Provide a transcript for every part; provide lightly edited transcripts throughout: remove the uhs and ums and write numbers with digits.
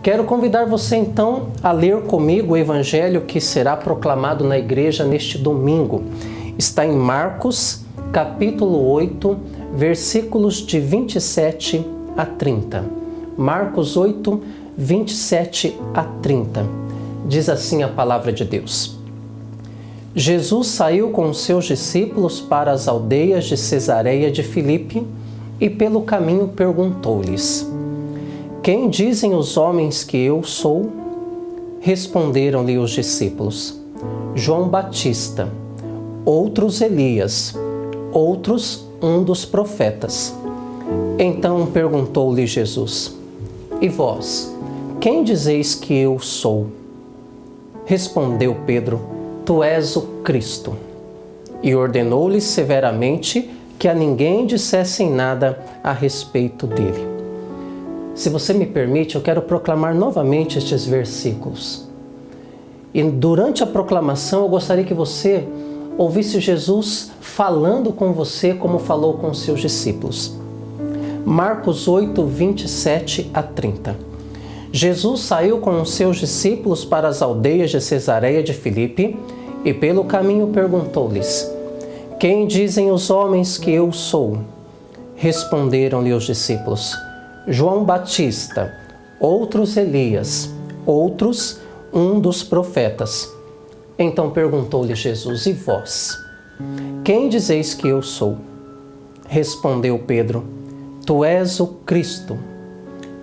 Quero convidar você então a ler comigo o evangelho que será proclamado na igreja neste domingo. Está em Marcos, capítulo 8, versículos de 27 a 30. Marcos 8, 27 a 30. Diz assim a palavra de Deus. Jesus saiu com os seus discípulos para as aldeias de Cesareia de Filipe e pelo caminho perguntou-lhes: Quem dizem os homens que eu sou? Responderam-lhe os discípulos: João Batista, outros Elias, outros um dos profetas. Então perguntou-lhe Jesus: E vós, quem dizeis que eu sou? Respondeu Pedro: Tu és o Cristo. E ordenou-lhe severamente que a ninguém dissessem nada a respeito dele. Se você me permite, eu quero proclamar novamente estes versículos. E durante a proclamação, eu gostaria que você ouvisse Jesus falando com você como falou com os seus discípulos. Marcos 8, 27 a 30. Jesus saiu com os seus discípulos para as aldeias de Cesareia de Filipe e pelo caminho perguntou-lhes: Quem dizem os homens que eu sou? Responderam-lhe os discípulos: João Batista, outros Elias, outros um dos profetas. Então perguntou-lhe Jesus: E vós, quem dizeis que eu sou? Respondeu Pedro: Tu és o Cristo.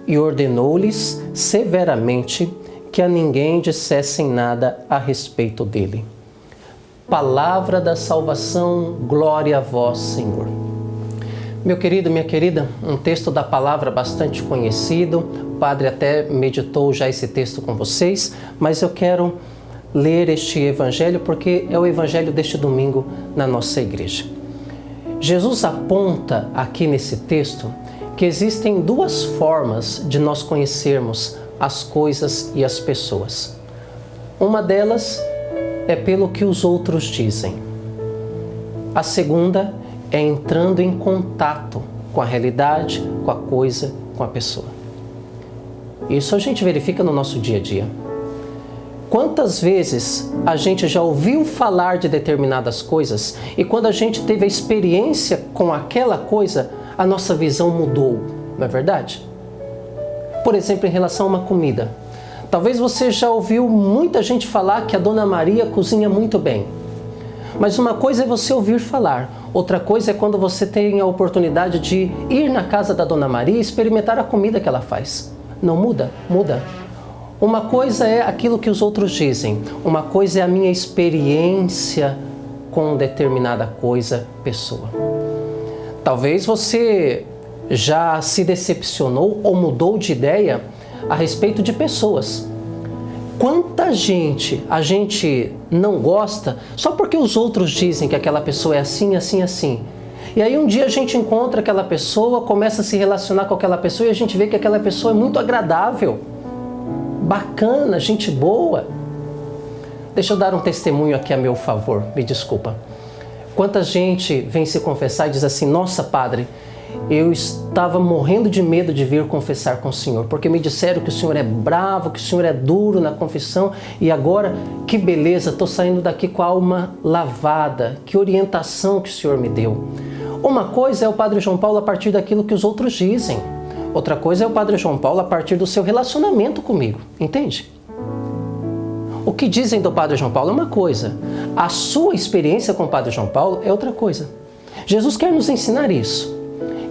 E ordenou-lhes severamente que a ninguém dissessem nada a respeito dele. Palavra da salvação, glória a vós, Senhor. Meu querido, minha querida, um texto da palavra bastante conhecido. O padre até meditou já esse texto com vocês, mas eu quero ler este evangelho porque é o evangelho deste domingo na nossa igreja. Jesus aponta aqui nesse texto que existem duas formas de nós conhecermos as coisas e as pessoas. Uma delas é pelo que os outros dizem. A segunda é entrando em contato com a realidade, com a coisa, com a pessoa. Isso a gente verifica no nosso dia a dia. Quantas vezes a gente já ouviu falar de determinadas coisas e quando a gente teve a experiência com aquela coisa, a nossa visão mudou, não é verdade? Por exemplo, em relação a uma comida. Talvez você já ouviu muita gente falar que a Dona Maria cozinha muito bem. Mas uma coisa é você ouvir falar, outra coisa é quando você tem a oportunidade de ir na casa da Dona Maria e experimentar a comida que ela faz. Não muda? Muda. Uma coisa é aquilo que os outros dizem, uma coisa é a minha experiência com determinada coisa, pessoa. Talvez você já se decepcionou ou mudou de ideia a respeito de pessoas. Quanta gente a gente não gosta só porque os outros dizem que aquela pessoa é assim, assim, assim. E aí um dia a gente encontra aquela pessoa, começa a se relacionar com aquela pessoa e a gente vê que aquela pessoa é muito agradável, bacana, gente boa. Deixa eu dar um testemunho aqui a meu favor, me desculpa. Quanta gente vem se confessar e diz assim: Nossa, padre, eu estava morrendo de medo de vir confessar com o senhor, porque me disseram que o senhor é bravo, que o senhor é duro na confissão, e agora, que beleza, estou saindo daqui com a alma lavada, que orientação que o senhor me deu. Uma coisa é o Padre João Paulo a partir daquilo que os outros dizem, outra coisa é o Padre João Paulo a partir do seu relacionamento comigo, entende? O que dizem do Padre João Paulo é uma coisa, a sua experiência com o Padre João Paulo é outra coisa. Jesus quer nos ensinar isso,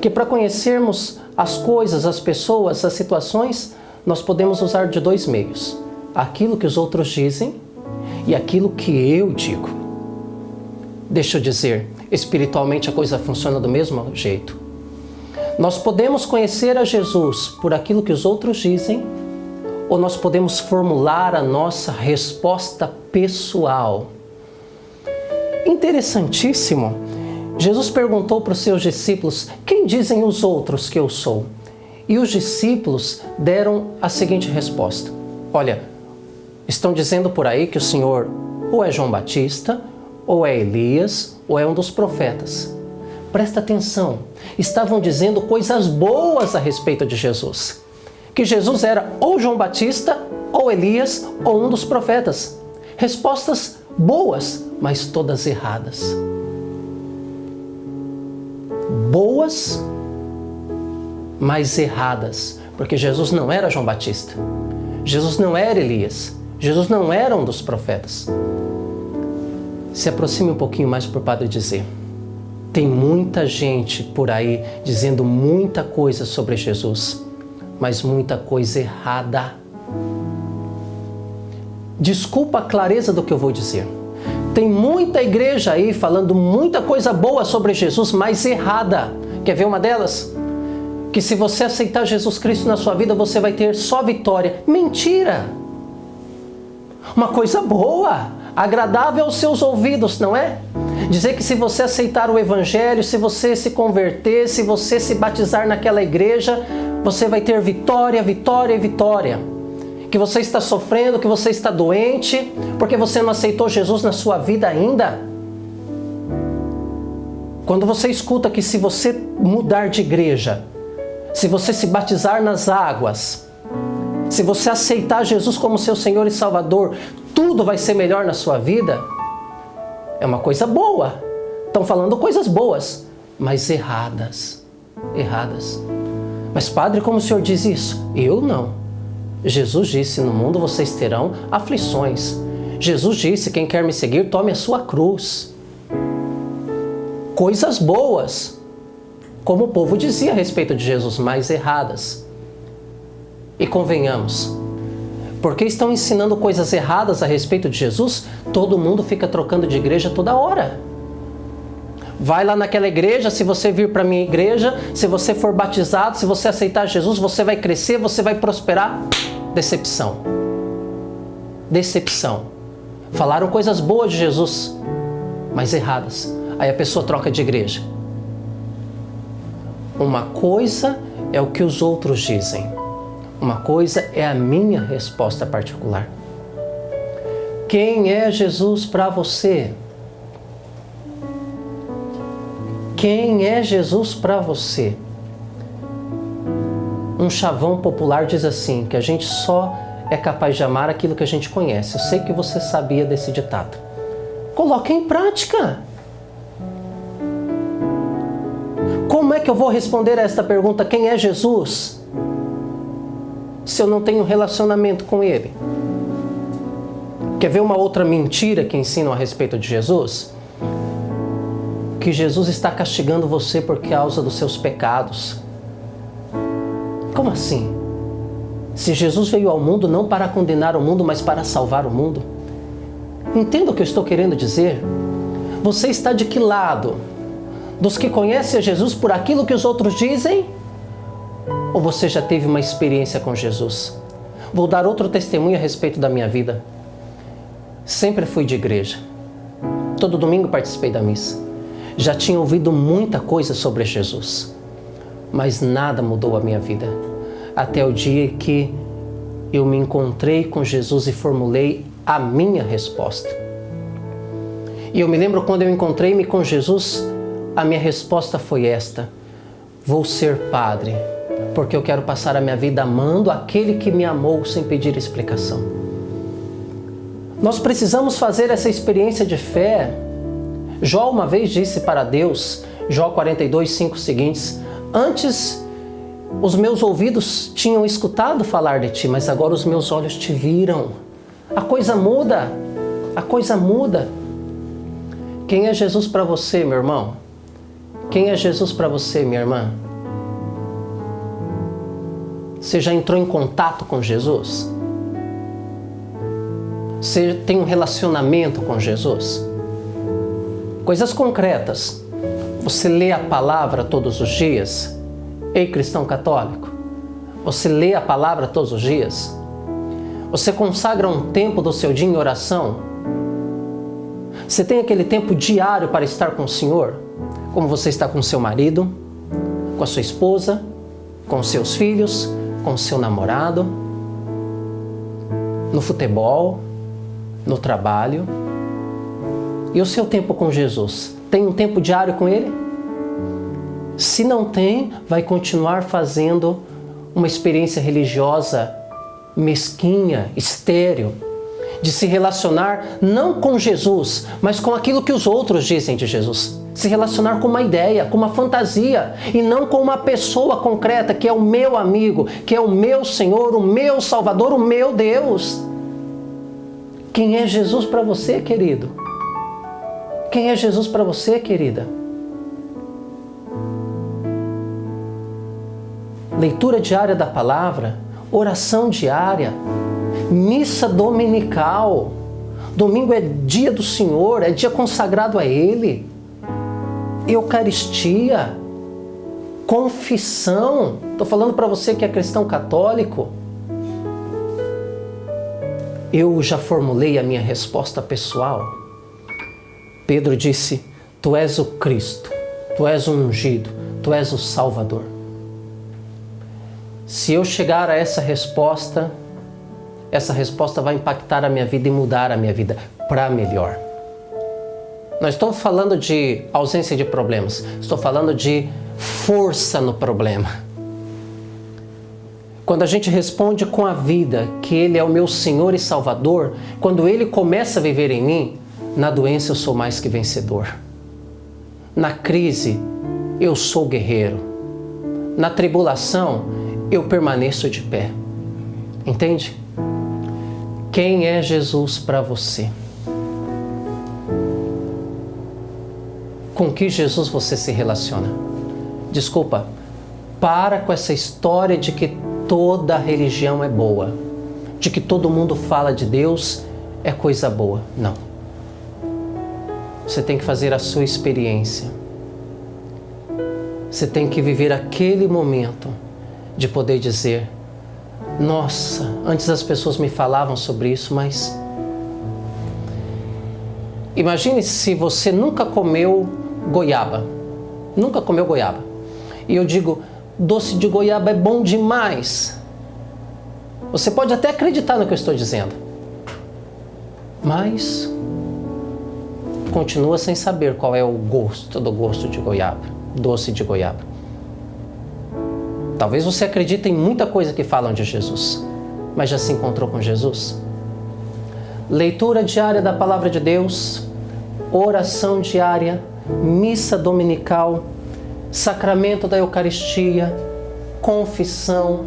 que para conhecermos as coisas, as pessoas, as situações, nós podemos usar de dois meios. Aquilo que os outros dizem e aquilo que eu digo. Deixa eu dizer, espiritualmente a coisa funciona do mesmo jeito. Nós podemos conhecer a Jesus por aquilo que os outros dizem, ou nós podemos formular a nossa resposta pessoal. Interessantíssimo. Jesus perguntou para os seus discípulos: Quem dizem os outros que eu sou? E os discípulos deram a seguinte resposta: Olha, estão dizendo por aí que o Senhor ou é João Batista, ou é Elias, ou é um dos profetas. Presta atenção, estavam dizendo coisas boas a respeito de Jesus. que Jesus era ou João Batista, ou Elias, ou um dos profetas. Respostas boas, mas todas erradas. Boas, mas erradas, porque Jesus não era João Batista, Jesus não era Elias, Jesus não era um dos profetas. Se aproxime um pouquinho mais para o Padre dizer. Tem muita gente por aí dizendo muita coisa sobre Jesus, mas muita coisa errada. Desculpa a clareza do que eu vou dizer. Tem muita igreja aí falando muita coisa boa sobre Jesus, mas errada. Quer ver uma delas? Que se você aceitar Jesus Cristo na sua vida, você vai ter só vitória. Mentira! Uma coisa boa, agradável aos seus ouvidos, não é? Dizer que se você aceitar o Evangelho, se você se converter, se você se batizar naquela igreja, você vai ter vitória, vitória e vitória. Que você está sofrendo, que você está doente, porque você não aceitou Jesus na sua vida ainda. Quando você escuta que se você mudar de igreja, se você se batizar nas águas, se você aceitar Jesus como seu Senhor e Salvador, tudo vai ser melhor na sua vida, é uma coisa boa. Estão falando coisas boas, mas erradas. Erradas. Mas padre, como o senhor diz isso? Eu não. Jesus disse, no mundo vocês terão aflições. Jesus disse, quem quer me seguir, tome a sua cruz. Coisas boas, como o povo dizia a respeito de Jesus, mas erradas. E convenhamos, porque estão ensinando coisas erradas a respeito de Jesus, todo mundo fica trocando de igreja toda hora. Vai lá naquela igreja, se você vir para a minha igreja, se você for batizado, se você aceitar Jesus, você vai crescer, você vai prosperar. Decepção. Decepção. Falaram coisas boas de Jesus, mas erradas. Aí a pessoa troca de igreja. Uma coisa é o que os outros dizem. Uma coisa é a minha resposta particular. Quem é Jesus para você? Quem é Jesus para você? Um chavão popular diz assim, que a gente só é capaz de amar aquilo que a gente conhece. Eu sei que você sabia desse ditado. Coloque em prática. Como é que eu vou responder a esta pergunta, quem é Jesus? Se eu não tenho relacionamento com Ele? Quer ver uma outra mentira que ensinam a respeito de Jesus? Que Jesus está castigando você por causa dos seus pecados. Como assim? Se Jesus veio ao mundo não para condenar o mundo, mas para salvar o mundo. Entenda o que eu estou querendo dizer? Você está de que lado? Dos que conhecem a Jesus por aquilo que os outros dizem? Ou você já teve uma experiência com Jesus? Vou dar outro testemunho a respeito da minha vida. Sempre fui de igreja. Todo domingo participei da missa. Já tinha ouvido muita coisa sobre Jesus, mas nada mudou a minha vida. Até o dia que eu me encontrei com Jesus e formulei a minha resposta. E eu me lembro quando eu encontrei-me com Jesus, a minha resposta foi esta: vou ser padre, porque eu quero passar a minha vida amando aquele que me amou sem pedir explicação. Nós precisamos fazer essa experiência de fé. Jó uma vez disse para Deus, Jó 42:5 seguintes: antes os meus ouvidos tinham escutado falar de ti, mas agora os meus olhos te viram. A coisa muda, a coisa muda. Quem é Jesus para você, meu irmão? Quem é Jesus para você, minha irmã? Você já entrou em contato com Jesus? Você tem um relacionamento com Jesus? Coisas concretas. Você lê a palavra todos os dias? Ei, cristão católico, você lê a palavra todos os dias? Você consagra um tempo do seu dia em oração? Você tem aquele tempo diário para estar com o Senhor? Como você está com seu marido, com a sua esposa, com seus filhos, com seu namorado, no futebol, no trabalho? E o seu tempo com Jesus? Tem um tempo diário com Ele? Se não tem, vai continuar fazendo uma experiência religiosa mesquinha, estéril, de se relacionar não com Jesus, mas com aquilo que os outros dizem de Jesus. Se relacionar com uma ideia, com uma fantasia, e não com uma pessoa concreta, que é o meu amigo, que é o meu Senhor, o meu Salvador, o meu Deus. Quem é Jesus para você, querido? Quem é Jesus para você, querida? Leitura diária da palavra, oração diária, missa dominical. Domingo é dia do Senhor, é dia consagrado a Ele. Eucaristia, confissão. Estou falando para você que é cristão católico. Eu já formulei a minha resposta pessoal. Pedro disse: Tu és o Cristo, Tu és o ungido, Tu és o Salvador. Se eu chegar a essa resposta vai impactar a minha vida e mudar a minha vida para melhor. Não estou falando de ausência de problemas, estou falando de força no problema. Quando a gente responde com a vida que Ele é o meu Senhor e Salvador, quando Ele começa a viver em mim, na doença eu sou mais que vencedor. Na crise, eu sou guerreiro. Na tribulação, eu permaneço de pé. Entende? Quem é Jesus para você? Com que Jesus você se relaciona? Desculpa, para com essa história de que toda religião é boa, de que todo mundo fala de Deus é coisa boa. Não. Você tem que fazer a sua experiência. Você tem que viver aquele momento de poder dizer: nossa, antes as pessoas me falavam sobre isso, mas... Imagine se você nunca comeu goiaba. Nunca comeu goiaba. E eu digo: doce de goiaba é bom demais. Você pode até acreditar no que eu estou dizendo, mas continua sem saber qual é o gosto do gosto de goiaba, doce de goiaba. Talvez você acredite em muita coisa que falam de Jesus, mas já se encontrou com Jesus? Leitura diária da Palavra de Deus, oração diária, missa dominical, sacramento da Eucaristia, confissão,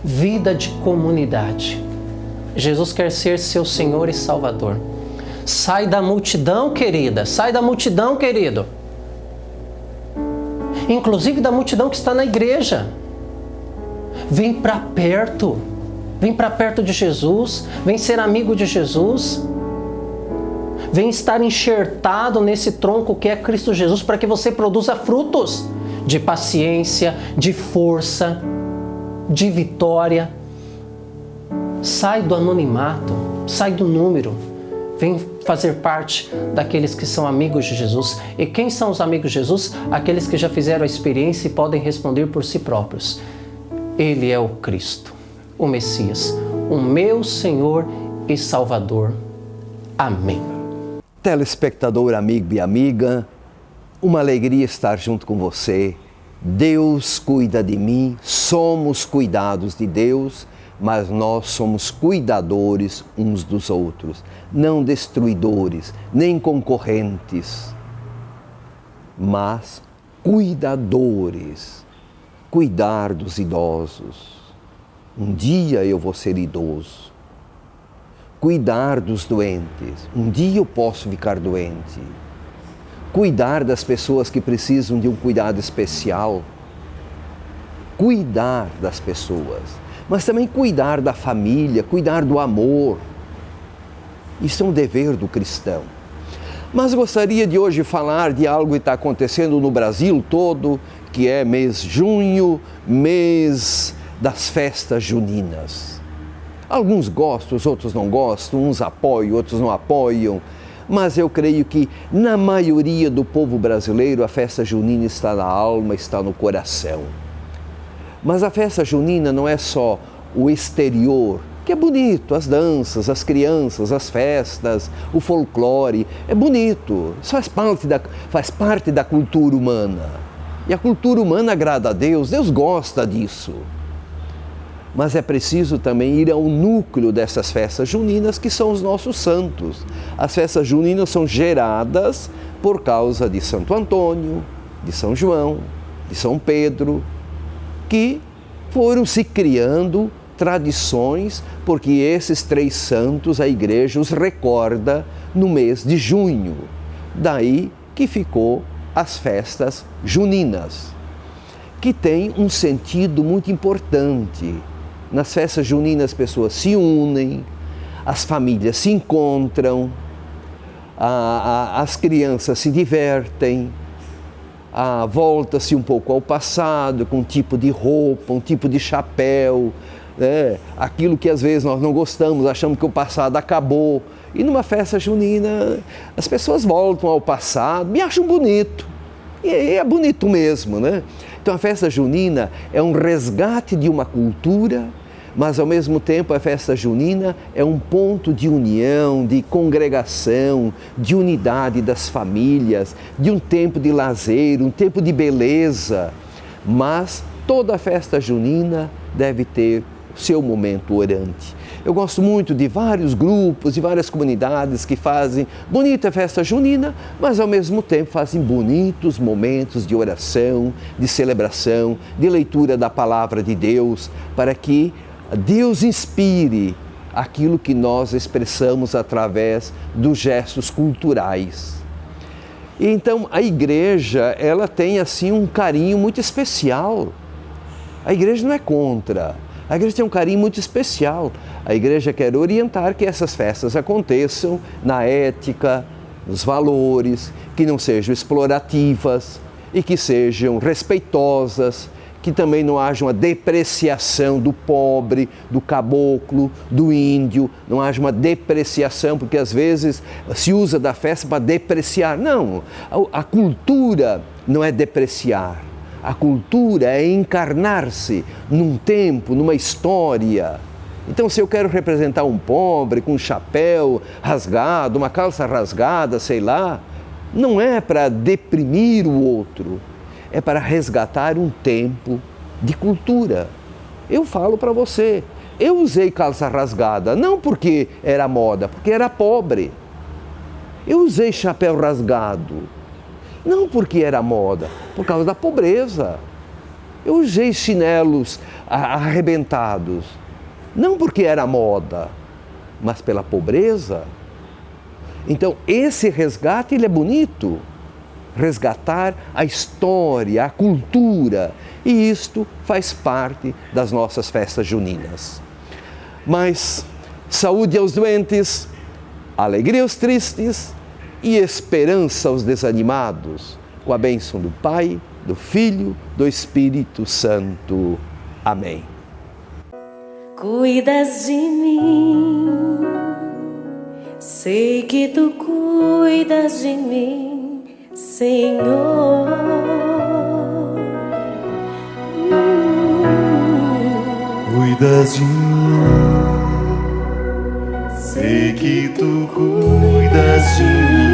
vida de comunidade. Jesus quer ser seu Senhor e Salvador. Sai da multidão, querida, sai da multidão, querido. Inclusive da multidão que está na igreja. Vem para perto de Jesus, vem ser amigo de Jesus, vem estar enxertado nesse tronco que é Cristo Jesus, para que você produza frutos de paciência, de força, de vitória. Sai do anonimato, sai do número, vem fazer parte daqueles que são amigos de Jesus. E quem são os amigos de Jesus? Aqueles que já fizeram a experiência e podem responder por si próprios. Ele é o Cristo, o Messias, o meu Senhor e Salvador. Amém. Telespectador, amigo e amiga, uma alegria estar junto com você. Deus cuida de mim, somos cuidados de Deus, mas nós somos cuidadores uns dos outros, não destruidores, nem concorrentes, mas cuidadores. Cuidar dos idosos. Um dia eu vou ser idoso. Cuidar dos doentes. Um dia eu posso ficar doente. Cuidar das pessoas que precisam de um cuidado especial. Cuidar das pessoas. Mas também cuidar da família, cuidar do amor. Isso é um dever do cristão. Mas gostaria de hoje falar de algo que está acontecendo no Brasil todo, que é mês junho, mês das festas juninas. Alguns gostam, os outros não gostam, uns apoiam, outros não apoiam, mas eu creio que na maioria do povo brasileiro a festa junina está na alma, está no coração. Mas a festa junina não é só o exterior, que é bonito, as danças, as crianças, as festas, o folclore, é bonito, isso faz parte da cultura humana. E a cultura humana agrada a Deus, Deus gosta disso. Mas é preciso também ir ao núcleo dessas festas juninas, que são os nossos santos. As festas juninas são geradas por causa de Santo Antônio, de São João, de São Pedro, que foram se criando tradições, porque esses 3 santos a Igreja os recorda no mês de junho. Daí que ficou as festas juninas, que tem um sentido muito importante. Nas festas juninas as pessoas se unem, as famílias se encontram, as crianças se divertem, volta-se um pouco ao passado, com um tipo de roupa, um tipo de chapéu, né? Aquilo que às vezes nós não gostamos, achamos que o passado acabou. E numa festa junina as pessoas voltam ao passado, me acham bonito. E é bonito mesmo, né? Então a festa junina é um resgate de uma cultura, mas ao mesmo tempo a festa junina é um ponto de união, de congregação, de unidade das famílias, de um tempo de lazer, um tempo de beleza. Mas toda festa junina deve ter seu momento orante. Eu gosto muito de vários grupos e várias comunidades que fazem bonita festa junina, mas ao mesmo tempo fazem bonitos momentos de oração, de celebração, de leitura da palavra de Deus, para que Deus inspire aquilo que nós expressamos através dos gestos culturais. E então a Igreja, ela tem assim um carinho muito especial. A Igreja não é contra. A Igreja tem um carinho muito especial. A Igreja quer orientar que essas festas aconteçam na ética, nos valores, que não sejam explorativas e que sejam respeitosas, que também não haja uma depreciação do pobre, do caboclo, do índio, não haja uma depreciação, porque às vezes se usa da festa para depreciar. Não, a cultura não é depreciar. A cultura é encarnar-se num tempo, numa história. Então, se eu quero representar um pobre com um chapéu rasgado, uma calça rasgada, sei lá, não é para deprimir o outro, é para resgatar um tempo de cultura. Eu falo para você, eu usei calça rasgada, não porque era moda, porque era pobre. Eu usei chapéu rasgado, não porque era moda, por causa da pobreza. Eu usei chinelos arrebentados, não porque era moda, mas pela pobreza. Então, esse resgate, ele é bonito. Resgatar a história, a cultura, e isto faz parte das nossas festas juninas. Mas saúde aos doentes, alegria aos tristes e esperança aos desanimados, com a bênção do Pai, do Filho, do Espírito Santo. Amém. Cuidas de mim, sei que tu cuidas de mim, Senhor. Cuidas de mim, sei que tu cuidas de mim,